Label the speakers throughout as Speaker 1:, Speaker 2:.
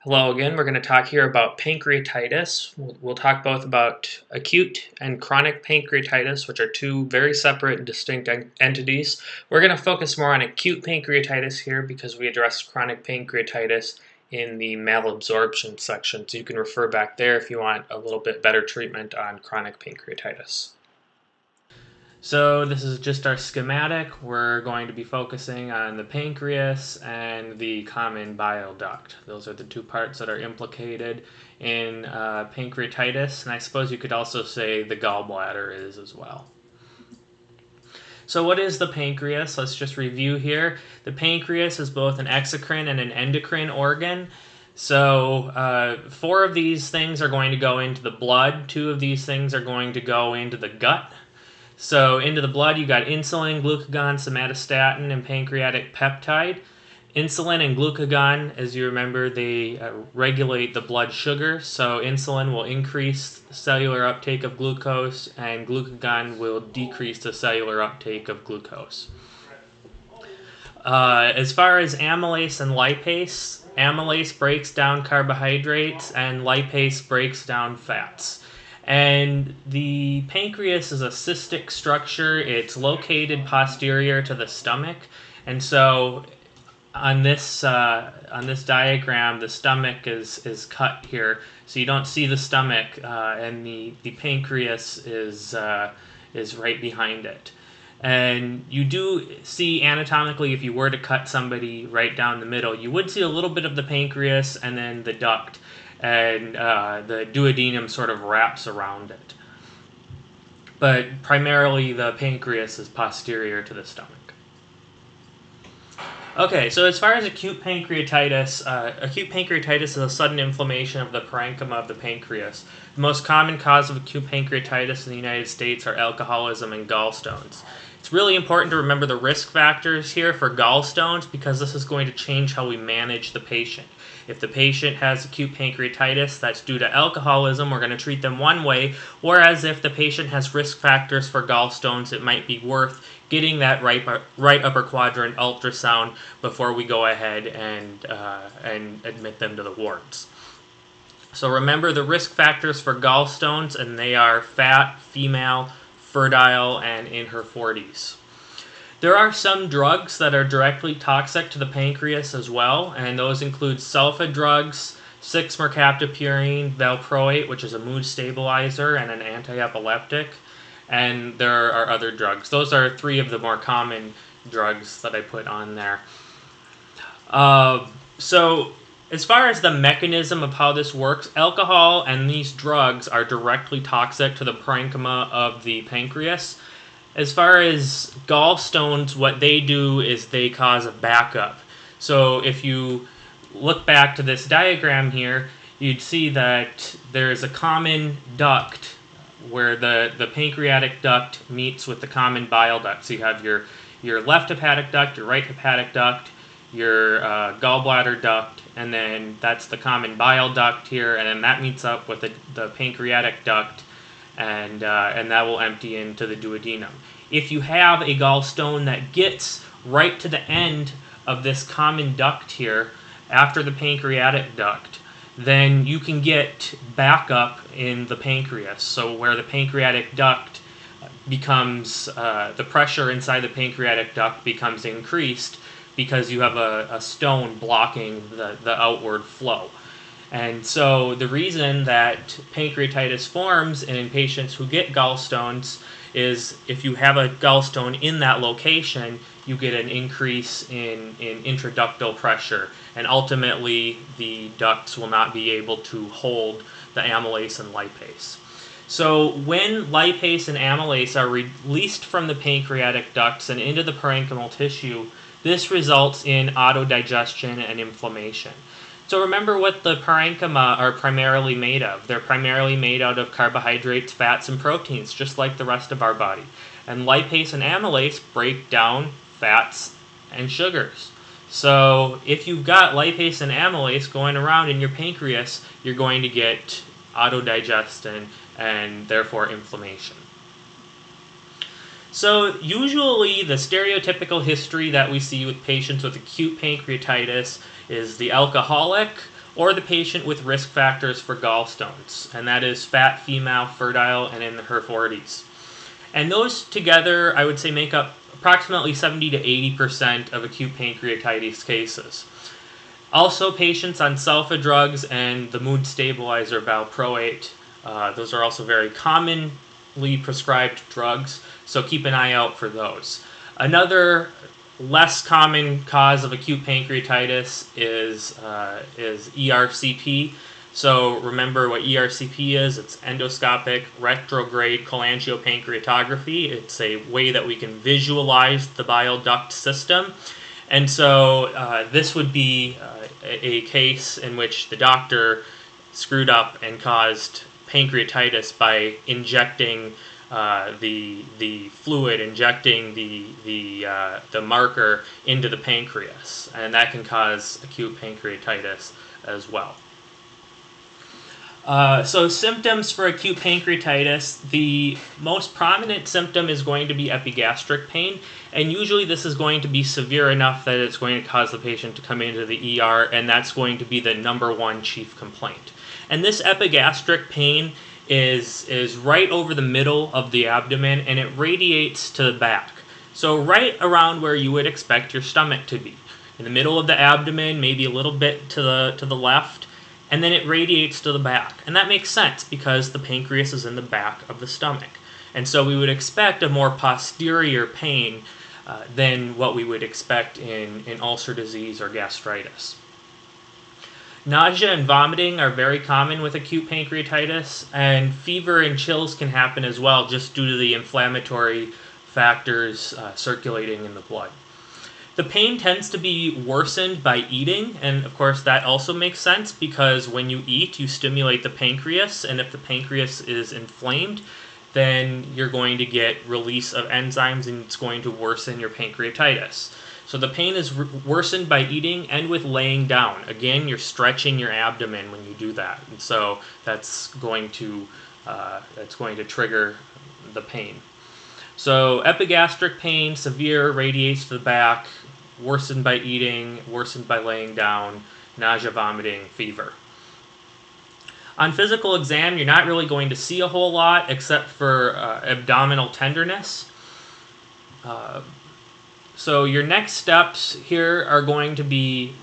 Speaker 1: Hello again. We're going to talk here about pancreatitis. We'll talk both about acute and chronic pancreatitis, which are two very separate and distinct entities. We're going to focus more on acute pancreatitis here because we addressed chronic pancreatitis in the malabsorption section. So you can refer back there if you want a little bit better treatment on chronic pancreatitis. So this is just our schematic. We're going to be focusing on the pancreas and the common bile duct. Those are the two parts that are implicated in pancreatitis, and I suppose you could also say the gallbladder is as well. So what is the pancreas? Let's just review here. The pancreas is both an exocrine and an endocrine organ. So 4 of these things are going to go into the blood. 2 of these things are going to go into the gut. So into the blood, you got insulin, glucagon, somatostatin, and pancreatic peptide. Insulin and glucagon, as you remember, they regulate the blood sugar. So insulin will increase the cellular uptake of glucose, and glucagon will decrease the cellular uptake of glucose. As far as amylase and lipase, amylase breaks down carbohydrates, and lipase breaks down fats. And the pancreas is a cystic structure. It's located posterior to the stomach, and so on this diagram, the stomach is cut here, so you don't see the stomach, and the pancreas is right behind it. And you do see anatomically, if you were to cut somebody right down the middle, you would see a little bit of the pancreas and then the duct. And the duodenum sort of wraps around it. But primarily the pancreas is posterior to the stomach. Okay, so as far as acute pancreatitis is a sudden inflammation of the parenchyma of the pancreas. The most common cause of acute pancreatitis in the United States are alcoholism and gallstones. It's really important to remember the risk factors here for gallstones because this is going to change how we manage the patient. If the patient has acute pancreatitis that's due to alcoholism, we're going to treat them one way, whereas if the patient has risk factors for gallstones, it might be worth getting that right upper quadrant ultrasound before we go ahead and admit them to the wards. So remember the risk factors for gallstones, and they are fat, female, fertile, and in her 40s. There are some drugs that are directly toxic to the pancreas as well, and those include sulfa drugs, 6-mercaptopurine, valproate, which is a mood stabilizer and an anti-epileptic, and there are other drugs. Those are 3 of the more common drugs that I put on there. So as far as the mechanism of how this works, alcohol and these drugs are directly toxic to the parenchyma of the pancreas. As far as gallstones, what they do is they cause a backup. So if you look back to this diagram here, you'd see that there's a common duct where the pancreatic duct meets with the common bile duct. So you have your left hepatic duct, your right hepatic duct, your gallbladder duct, and then that's the common bile duct here, and then that meets up with the pancreatic duct, and that will empty into the duodenum. If you have a gallstone that gets right to the end of this common duct here, after the pancreatic duct, then you can get backup in the pancreas. So where the pancreatic duct becomes, the pressure inside the pancreatic duct becomes increased because you have a stone blocking the outward flow. And so the reason that pancreatitis forms in patients who get gallstones is if you have a gallstone in that location, you get an increase in intraductal pressure, and ultimately the ducts will not be able to hold the amylase and lipase. So when lipase and amylase are released from the pancreatic ducts and into the parenchymal tissue, this results in autodigestion and inflammation. So remember what the parenchyma are primarily made of. They're primarily made out of carbohydrates, fats, and proteins, just like the rest of our body. And lipase and amylase break down fats and sugars. So if you've got lipase and amylase going around in your pancreas, you're going to get autodigestion and therefore inflammation. So usually the stereotypical history that we see with patients with acute pancreatitis is the alcoholic or the patient with risk factors for gallstones, and that is fat, female, fertile, and in her 40s. And those together, I would say, make up approximately 70 to 80% of acute pancreatitis cases. Also, patients on sulfa drugs and the mood stabilizer valproate, those are also very commonly prescribed drugs, so keep an eye out for those. Another less common cause of acute pancreatitis is ERCP. So remember what ERCP is. It's endoscopic retrograde cholangiopancreatography. It's a way that we can visualize the bile duct system. And so this would be a case in which the doctor screwed up and caused pancreatitis by injecting the fluid, injecting the marker into the pancreas, and that can cause acute pancreatitis as well. So symptoms for acute pancreatitis, the most prominent symptom is going to be epigastric pain, and usually this is going to be severe enough that it's going to cause the patient to come into the ER, and that's going to be the number one chief complaint. And this epigastric pain is right over the middle of the abdomen, and it radiates to the back. So right around where you would expect your stomach to be. In the middle of the abdomen, maybe a little bit to the left, and then it radiates to the back. And that makes sense because the pancreas is in the back of the stomach. And so we would expect a more posterior pain than what we would expect in ulcer disease or gastritis. Nausea and vomiting are very common with acute pancreatitis, and fever and chills can happen as well just due to the inflammatory factors circulating in the blood. The pain tends to be worsened by eating, and of course that also makes sense because when you eat, you stimulate the pancreas, and if the pancreas is inflamed, then you're going to get release of enzymes and it's going to worsen your pancreatitis. So the pain is worsened by eating and with laying down. Again, you're stretching your abdomen when you do that, and so that's going to trigger the pain. So epigastric pain, severe, radiates to the back, worsened by eating, worsened by laying down, nausea, vomiting, fever. On physical exam, you're not really going to see a whole lot except for abdominal tenderness. So your next steps here are going to be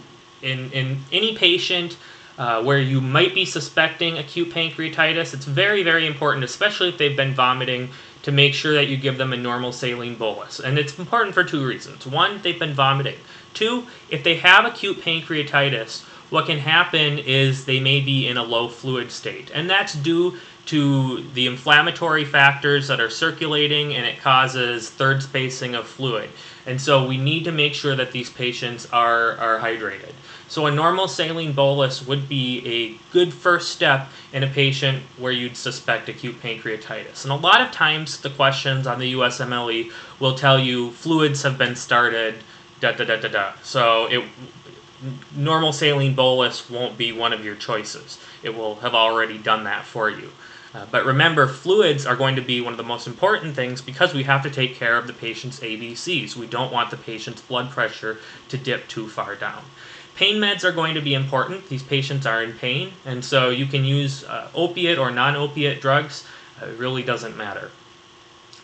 Speaker 1: in any patient where you might be suspecting acute pancreatitis. It's very, very important, especially if they've been vomiting, to make sure that you give them a normal saline bolus. And it's important for two reasons. One, they've been vomiting. Two, if they have acute pancreatitis, what can happen is they may be in a low fluid state. And that's due to the inflammatory factors that are circulating, and it causes third spacing of fluid. And so we need to make sure that these patients are hydrated. So a normal saline bolus would be a good first step in a patient where you'd suspect acute pancreatitis. And a lot of times the questions on the USMLE will tell you fluids have been started, So normal saline bolus won't be one of your choices. It will have already done that for you. But remember, fluids are going to be one of the most important things because we have to take care of the patient's ABCs. We don't want the patient's blood pressure to dip too far down. Pain meds are going to be important. These patients are in pain, and so you can use opiate or non-opiate drugs. It really doesn't matter.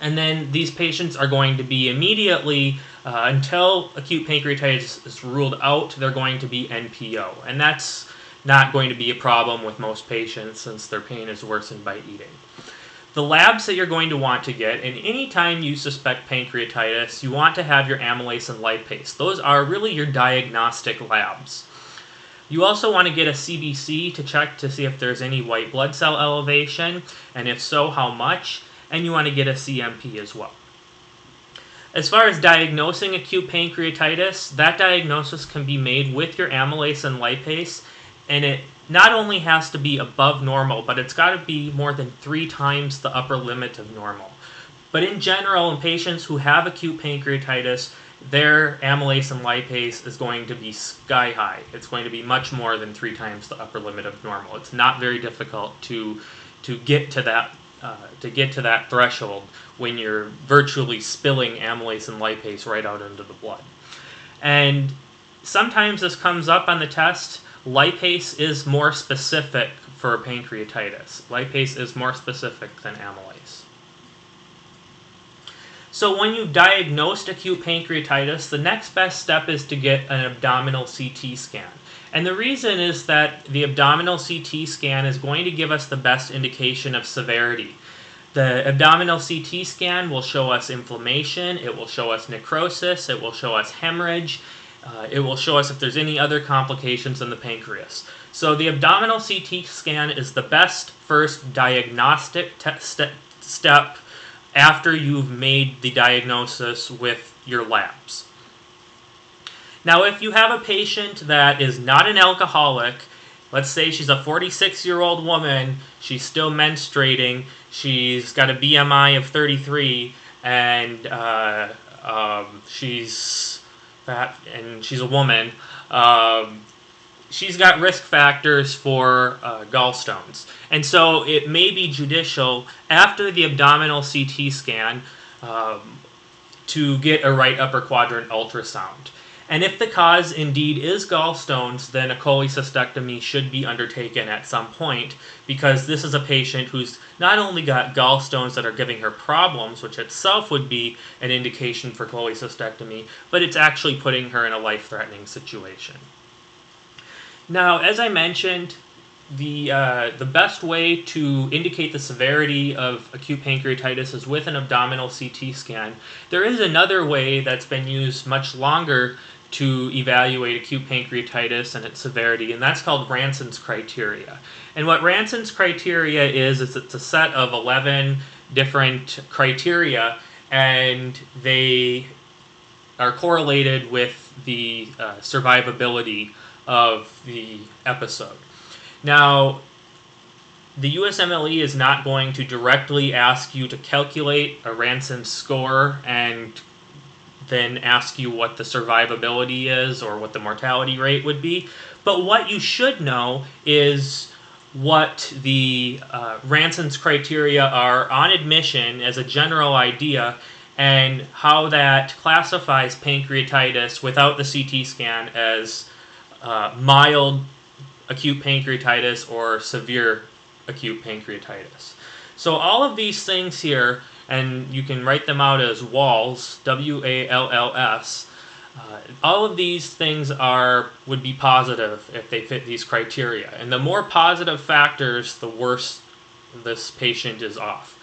Speaker 1: And then these patients are going to be immediately, until acute pancreatitis is ruled out, they're going to be NPO. And that's not going to be a problem with most patients since their pain is worsened by eating. The labs that you're going to want to get, and any time you suspect pancreatitis, you want to have your amylase and lipase. Those are really your diagnostic labs. You also want to get a CBC to check to see if there's any white blood cell elevation, and if so, how much, and you want to get a CMP as well. As far as diagnosing acute pancreatitis, that diagnosis can be made with your amylase and lipase, and it not only has to be above normal, but it's got to be more than 3 times the upper limit of normal. But in general, in patients who have acute pancreatitis, their amylase and lipase is going to be sky high. It's going to be much more than 3 times the upper limit of normal. It's not very difficult to get to that threshold when you're virtually spilling amylase and lipase right out into the blood. And sometimes this comes up on the test. lipase is more specific for pancreatitis. Lipase is more specific than amylase. So when you've diagnosed acute pancreatitis, the next best step is to get an abdominal CT scan. And the reason is that the abdominal CT scan is going to give us the best indication of severity. The abdominal CT scan will show us inflammation, it will show us necrosis, it will show us hemorrhage, it will show us if there's any other complications in the pancreas. So the abdominal CT scan is the best first diagnostic step after you've made the diagnosis with your labs. Now, if you have a patient that is not an alcoholic, let's say she's a 46-year-old woman, she's still menstruating, she's got a BMI of 33, and she's fat, and she's a woman, she's got risk factors for gallstones. And so it may be judicial after the abdominal CT scan to get a right upper quadrant ultrasound. And if the cause indeed is gallstones, then a cholecystectomy should be undertaken at some point, because this is a patient who's not only got gallstones that are giving her problems, which itself would be an indication for cholecystectomy, but it's actually putting her in a life-threatening situation. Now, as I mentioned, the best way to indicate the severity of acute pancreatitis is with an abdominal CT scan. There is another way that's been used much longer to evaluate acute pancreatitis and its severity, and that's called Ranson's criteria. And what Ranson's criteria is it's a set of 11 different criteria, and they are correlated with the survivability of the episode. Now, the USMLE is not going to directly ask you to calculate a Ranson score and then ask you what the survivability is or what the mortality rate would be. But what you should know is what the Ranson's criteria are on admission as a general idea, and how that classifies pancreatitis without the CT scan as mild acute pancreatitis or severe acute pancreatitis. So all of these things here, and you can write them out as WALLS, W-A-L-L-S, all of these things would be positive if they fit these criteria. And the more positive factors, the worse this patient is off.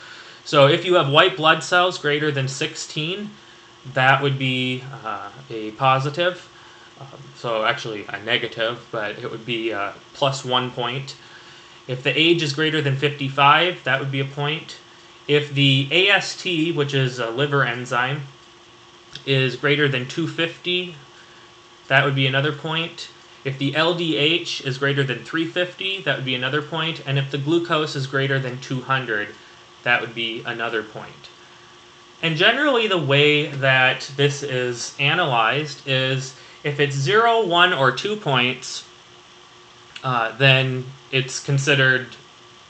Speaker 1: So if you have white blood cells greater than 16, that would be a positive. So actually a negative, but it would be plus 1 point. If the age is greater than 55, that would be a point. If the AST, which is a liver enzyme, is greater than 250, that would be another point. If the LDH is greater than 350, that would be another point. And if the glucose is greater than 200, that would be another point. And generally the way that this is analyzed is if it's 0, 1, or 2 points, then it's considered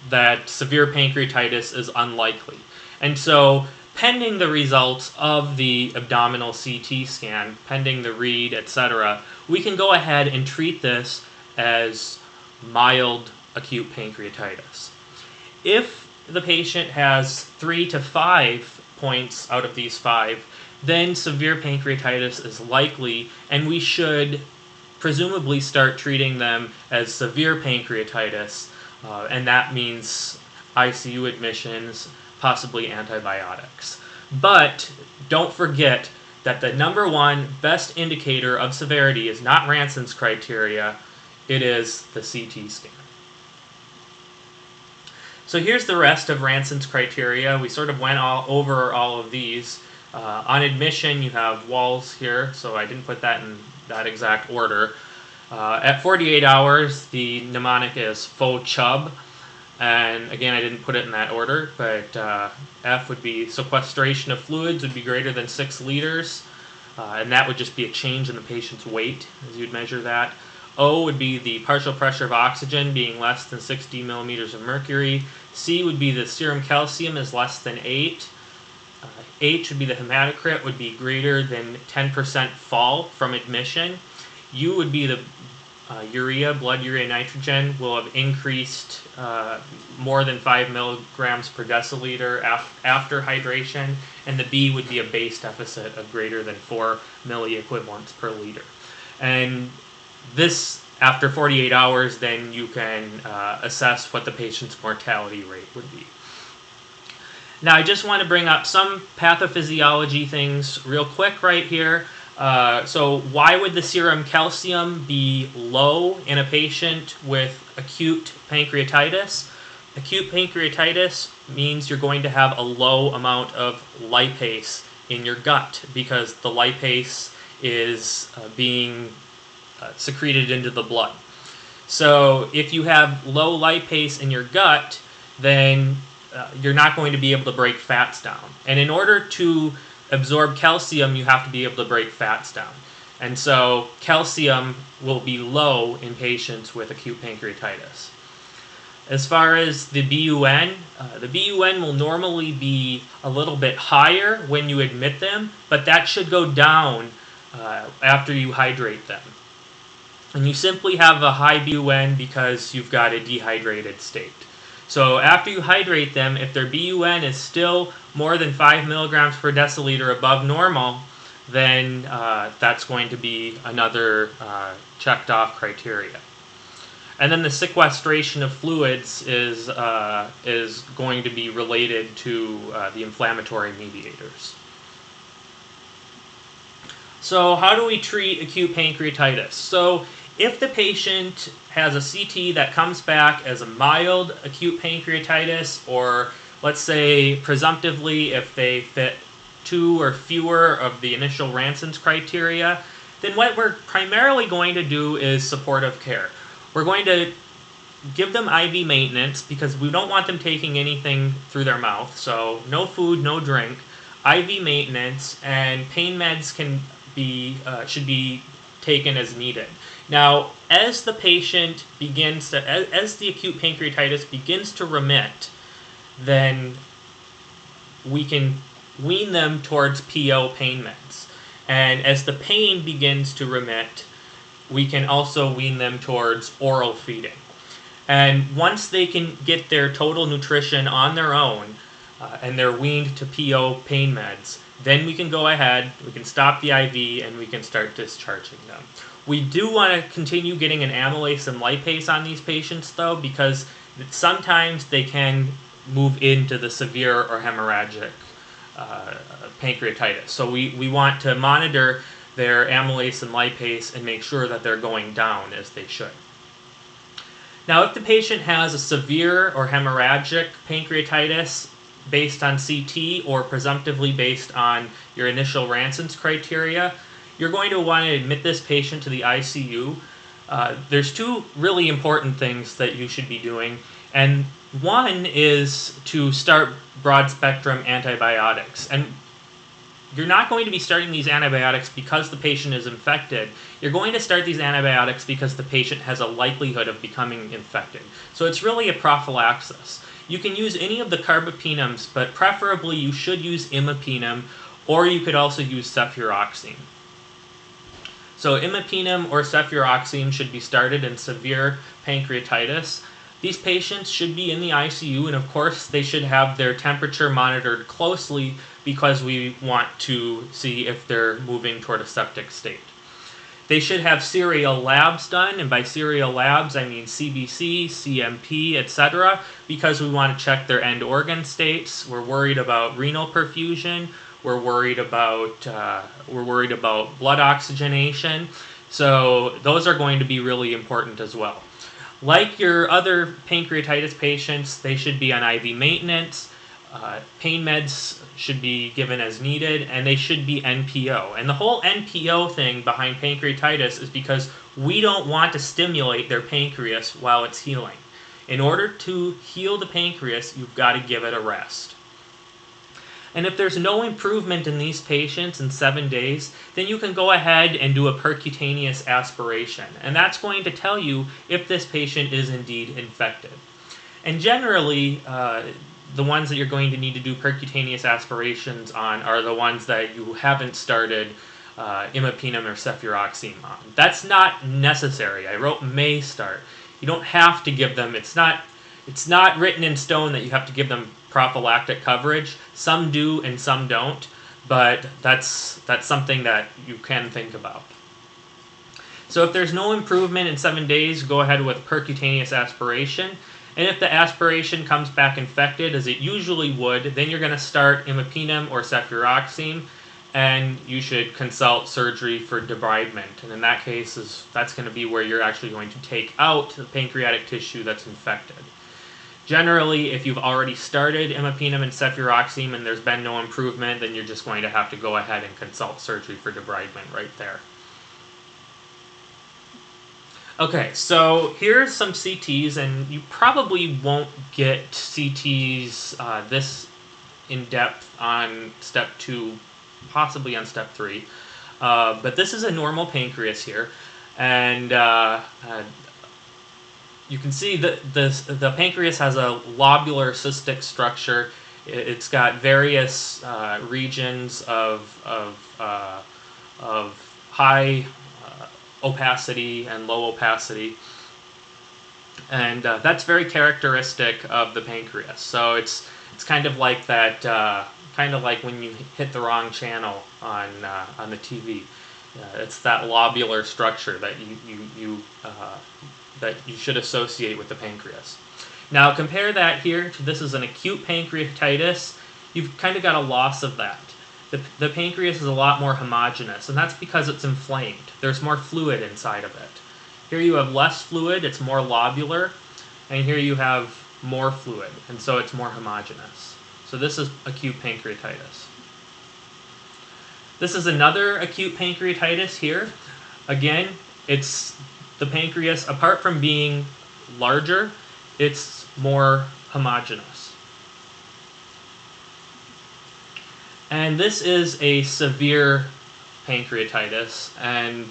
Speaker 1: that severe pancreatitis is unlikely. And so, pending the results of the abdominal CT scan, pending the read, etc., we can go ahead and treat this as mild acute pancreatitis. If the patient has 3 to 5 points out of these 5, then severe pancreatitis is likely, and we should presumably start treating them as severe pancreatitis, and that means ICU admissions, possibly antibiotics. But don't forget that the number one best indicator of severity is not Ranson's criteria, it is the CT scan. So here's the rest of Ranson's criteria. We sort of went over all of these. On admission, you have WALLS here, so I didn't put that in that exact order. At 48 hours, the mnemonic is faux chub, and again, I didn't put it in that order, but F would be sequestration of fluids would be greater than 6 liters, and that would just be a change in the patient's weight as you'd measure that. O would be the partial pressure of oxygen being less than 60 millimeters of mercury. C would be the serum calcium is less than 8. H would be the hematocrit would be greater than 10% fall from admission. U would be the urea, blood urea nitrogen, will have increased more than 5 milligrams per deciliter after hydration, and the B would be a base deficit of greater than 4 milliequivalents per liter. And this, after 48 hours, then you can assess what the patient's mortality rate would be. Now, I just want to bring up some pathophysiology things real quick right here. So why would the serum calcium be low in a patient with acute pancreatitis? Acute pancreatitis means you're going to have a low amount of lipase in your gut because the lipase is being secreted into the blood. So if you have low lipase in your gut, then you're not going to be able to break fats down. And in order to absorb calcium, you have to be able to break fats down. And so calcium will be low in patients with acute pancreatitis. As far as the BUN will normally be a little bit higher when you admit them, but that should go down after you hydrate them. And you simply have a high BUN because you've got a dehydrated state. So after you hydrate them, if their BUN is still more than 5 milligrams per deciliter above normal, then that's going to be another checked off criteria. And then the sequestration of fluids is going to be related to the inflammatory mediators. So how do we treat acute pancreatitis? So if the patient has a CT that comes back as a mild acute pancreatitis, or let's say presumptively if they fit 2 or fewer of the initial Ranson's criteria, then what we're primarily going to do is supportive care. We're going to give them IV maintenance because we don't want them taking anything through their mouth, so no food, no drink, IV maintenance, and pain meds should be taken as needed. Now, as the patient begins to, as the acute pancreatitis begins to remit, then we can wean them towards PO pain meds. And as the pain begins to remit, we can also wean them towards oral feeding. And once they can get their total nutrition on their own, and they're weaned to PO pain meds, then we can go ahead, we can stop the IV, and we can start discharging them. We do want to continue getting an amylase and lipase on these patients, though, because sometimes they can move into the severe or hemorrhagic pancreatitis. So we want to monitor their amylase and lipase and make sure that they're going down as they should. Now, if the patient has a severe or hemorrhagic pancreatitis based on CT or presumptively based on your initial Ranson's criteria, you're going to want to admit this patient to the ICU. There's 2 really important things that you should be doing, and one is to start broad-spectrum antibiotics. And you're not going to be starting these antibiotics because the patient is infected. You're going to start these antibiotics because the patient has a likelihood of becoming infected. So it's really a prophylaxis. You can use any of the carbapenems, but preferably you should use imipenem, or you could also use cefuroxime. So imipenem or cefuroxime should be started in severe pancreatitis. These patients should be in the ICU, and of course they should have their temperature monitored closely because we want to see if they're moving toward a septic state. They should have serial labs done, and by serial labs I mean CBC, CMP, etc., because we want to check their end organ states. We're worried about renal perfusion. We're worried about blood oxygenation. So those are going to be really important as well. Like your other pancreatitis patients, they should be on IV maintenance. Pain meds should be given as needed, and they should be NPO. And the whole NPO thing behind pancreatitis is because we don't want to stimulate their pancreas while it's healing. In order to heal the pancreas, you've got to give it a rest. And if there's no improvement in these patients in 7 days, then you can go ahead and do a percutaneous aspiration. And that's going to tell you if this patient is indeed infected. And generally, the ones that you're going to need to do percutaneous aspirations on are the ones that you haven't started imipenem or cefuroxime on. That's not necessary. I wrote may start. You don't have to give them. It's not written in stone that you have to give them prophylactic coverage. Some do and some don't, but that's something that you can think about. So if there's no improvement in 7 days, go ahead with percutaneous aspiration. And if the aspiration comes back infected, as it usually would, then you're going to start imipenem or cefuroxime, and you should consult surgery for debridement. And in that case, that's going to be where you're actually going to take out the pancreatic tissue that's infected. Generally, if you've already started imipenem and cefuroxime and there's been no improvement, then you're just going to have to go ahead and consult surgery for debridement right there. Okay, so here's some CTs, and you probably won't get CTs this in-depth on step 2, possibly on step 3. But this is a normal pancreas here, and you can see that the pancreas has a lobular cystic structure. It's got various regions of high opacity and low opacity, and that's very characteristic of the pancreas. So it's kind of like that, kind of like when you hit the wrong channel on the TV. It's that lobular structure that you should associate with the pancreas. Now compare that here to this is an acute pancreatitis. You've kind of got a loss of that. The pancreas is a lot more homogeneous, and that's because it's inflamed. There's more fluid inside of it. Here you have less fluid, it's more lobular, and here you have more fluid, and so it's more homogeneous. So this is acute pancreatitis. This is another acute pancreatitis here. Again, it's the pancreas, apart from being larger, it's more homogeneous. And this is a severe pancreatitis, and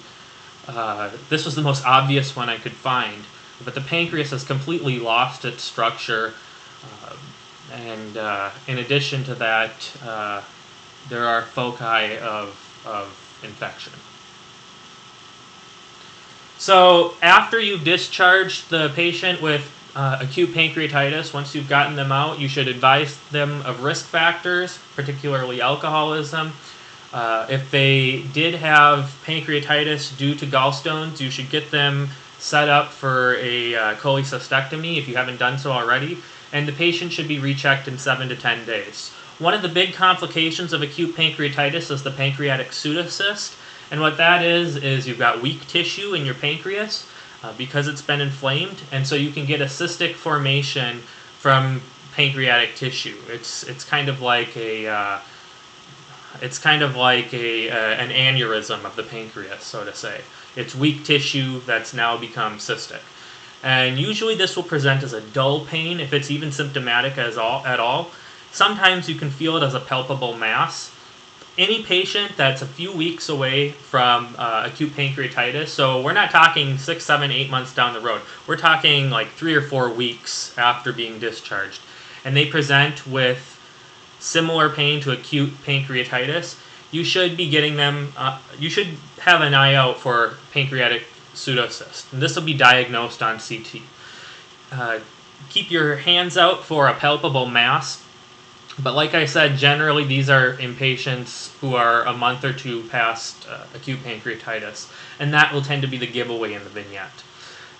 Speaker 1: this was the most obvious one I could find. But the pancreas has completely lost its structure, and in addition to that, there are foci of infection. So after you've discharged the patient with acute pancreatitis, once you've gotten them out, you should advise them of risk factors, particularly alcoholism. If they did have pancreatitis due to gallstones, you should get them set up for a cholecystectomy if you haven't done so already, and the patient should be rechecked in 7 to 10 days. One of the big complications of acute pancreatitis is the pancreatic pseudocyst, and what that is you've got weak tissue in your pancreas because it's been inflamed, and so you can get a cystic formation from pancreatic tissue. It's kind of like an aneurysm of the pancreas, so to say. It's weak tissue that's now become cystic. And usually this will present as a dull pain if it's even symptomatic at all. Sometimes you can feel it as a palpable mass. Any patient that's a few weeks away from acute pancreatitis, so we're not talking 6, 7, 8 months down the road. We're talking like 3 or 4 weeks after being discharged. And they present with similar pain to acute pancreatitis, you should be getting them, you should have an eye out for pancreatic pseudocyst. And this will be diagnosed on CT. Keep your hands out for a palpable mass. But like I said, generally these are in patients who are a month or 2 past acute pancreatitis, and that will tend to be the giveaway in the vignette.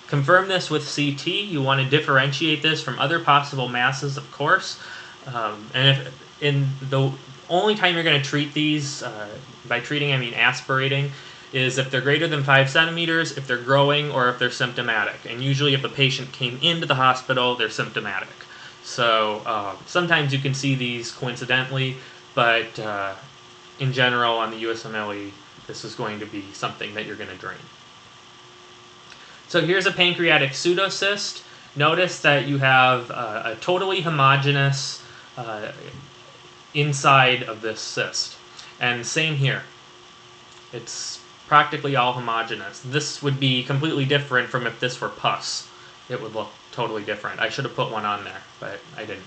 Speaker 1: Confirm this with CT. You want to differentiate this from other possible masses, of course. And the only time you're going to treat these, by treating I mean aspirating, is if they're greater than 5 centimeters, if they're growing, or if they're symptomatic. And usually if the patient came into the hospital, they're symptomatic. So sometimes you can see these coincidentally, but in general on the USMLE, this is going to be something that you're going to drain. So here's a pancreatic pseudocyst. Notice that you have a totally homogeneous inside of this cyst. And same here. It's practically all homogeneous. This would be completely different from if this were pus. It would look totally different. I should have put one on there, but I didn't.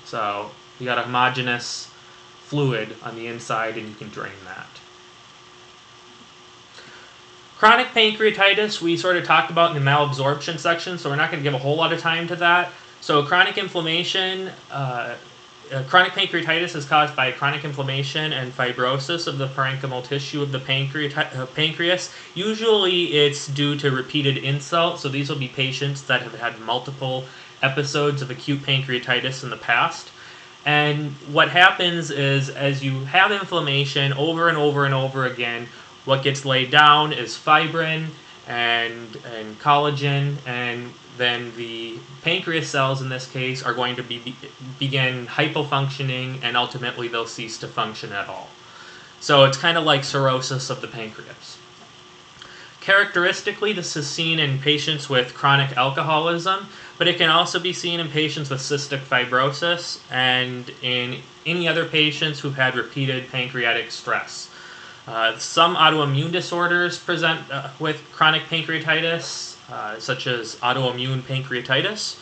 Speaker 1: So you got a homogeneous fluid on the inside, and you can drain that. Chronic pancreatitis, we sort of talked about in the malabsorption section, so we're not going to give a whole lot of time to that. So chronic inflammation, chronic pancreatitis is caused by chronic inflammation and fibrosis of the parenchymal tissue of the pancreas. Usually it's due to repeated insult, so these will be patients that have had multiple episodes of acute pancreatitis in the past. And what happens is, as you have inflammation over and over and over again, what gets laid down is fibrin and collagen, and then the pancreas cells in this case are going to begin hypofunctioning, and ultimately they'll cease to function at all. So it's kind of like cirrhosis of the pancreas. Characteristically, this is seen in patients with chronic alcoholism, but it can also be seen in patients with cystic fibrosis and in any other patients who've had repeated pancreatic stress. Some autoimmune disorders present with chronic pancreatitis, such as autoimmune pancreatitis,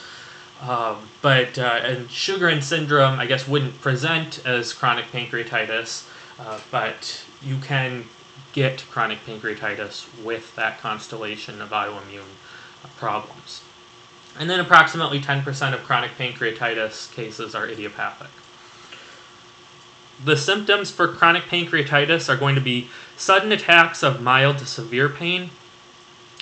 Speaker 1: and Sjogren's syndrome, I guess, wouldn't present as chronic pancreatitis, but you can get chronic pancreatitis with that constellation of autoimmune problems. And then approximately 10% of chronic pancreatitis cases are idiopathic. The symptoms for chronic pancreatitis are going to be sudden attacks of mild to severe pain.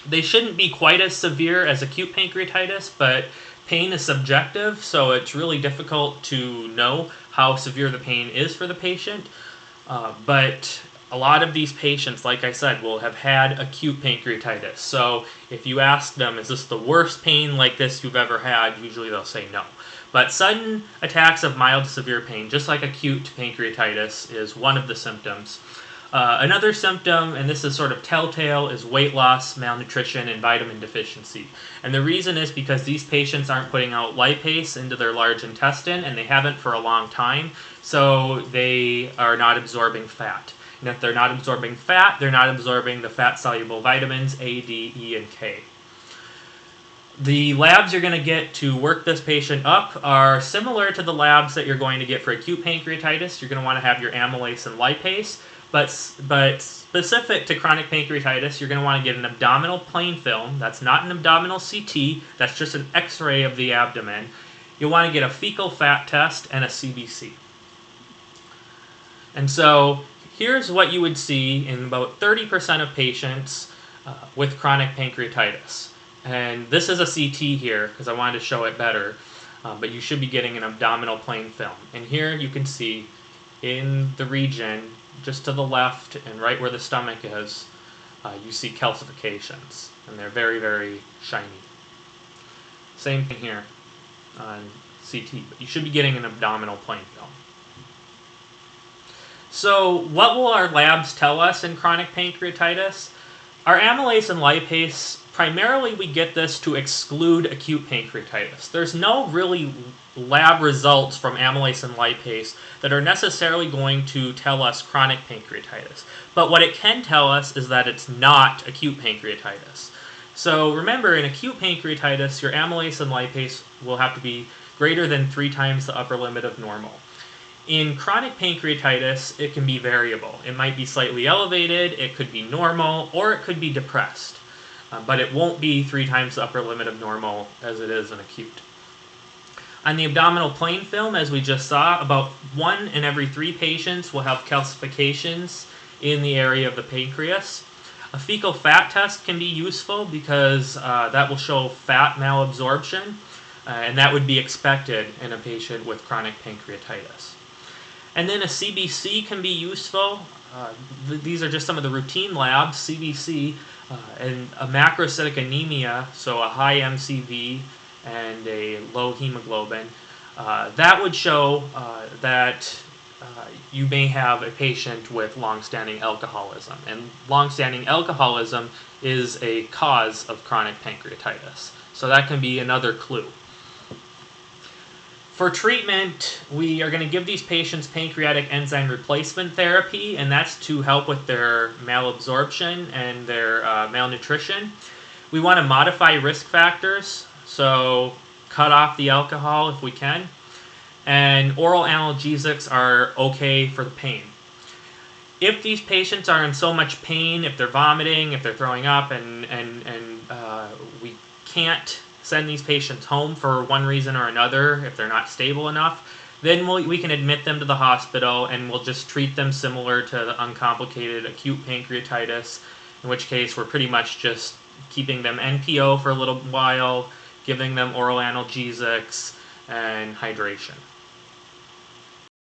Speaker 1: They shouldn't be quite as severe as acute pancreatitis, but pain is subjective, so it's really difficult to know how severe the pain is for the patient. But a lot of these patients, like I said, will have had acute pancreatitis. So if you ask them, is this the worst pain like this you've ever had, usually they'll say no. But sudden attacks of mild to severe pain, just like acute pancreatitis, is one of the symptoms. Another symptom, and this is sort of telltale, is weight loss, malnutrition, and vitamin deficiency. And the reason is because these patients aren't putting out lipase into their large intestine, and they haven't for a long time, so they are not absorbing fat. And if they're not absorbing fat, they're not absorbing the fat-soluble vitamins A, D, E, and K. The labs you're going to get to work this patient up are similar to the labs that you're going to get for acute pancreatitis. You're going to want to have your amylase and lipase, but specific to chronic pancreatitis, you're going to want to get an abdominal plain film. That's not an abdominal CT, that's just an X-ray of the abdomen. You'll want to get a fecal fat test and a CBC. And so here's what you would see in about 30% of patients with chronic pancreatitis. And this is a CT here because I wanted to show it better, but you should be getting an abdominal plain film. And here you can see in the region just to the left and right where the stomach is, you see calcifications, and they're very, very shiny. Same thing here on CT, but you should be getting an abdominal plain film. So what will our labs tell us in chronic pancreatitis? Our amylase and lipase, primarily we get this to exclude acute pancreatitis. There's no really lab results from amylase and lipase that are necessarily going to tell us chronic pancreatitis. But what it can tell us is that it's not acute pancreatitis. So remember, in acute pancreatitis, your amylase and lipase will have to be greater than 3 times the upper limit of normal. In chronic pancreatitis, it can be variable. It might be slightly elevated, it could be normal, or it could be depressed. But it won't be 3 times the upper limit of normal as it is in acute. On the abdominal plain film, as we just saw, about 1 in every 3 patients will have calcifications in the area of the pancreas. A fecal fat test can be useful because that will show fat malabsorption, and that would be expected in a patient with chronic pancreatitis. And then a CBC can be useful. These are just some of the routine labs, CBC, and a macrocytic anemia, so a high MCV and a low hemoglobin. That would show that you may have a patient with long-standing alcoholism. And long-standing alcoholism is a cause of chronic pancreatitis. So that can be another clue. For treatment, we are going to give these patients pancreatic enzyme replacement therapy, and that's to help with their malabsorption and their malnutrition. We want to modify risk factors, so cut off the alcohol if we can, and oral analgesics are okay for the pain. If these patients are in so much pain, if they're vomiting, if they're throwing up, and we can't send these patients home for one reason or another, if they're not stable enough, then we can admit them to the hospital and we'll just treat them similar to the uncomplicated acute pancreatitis, in which case we're pretty much just keeping them NPO for a little while, giving them oral analgesics, and hydration.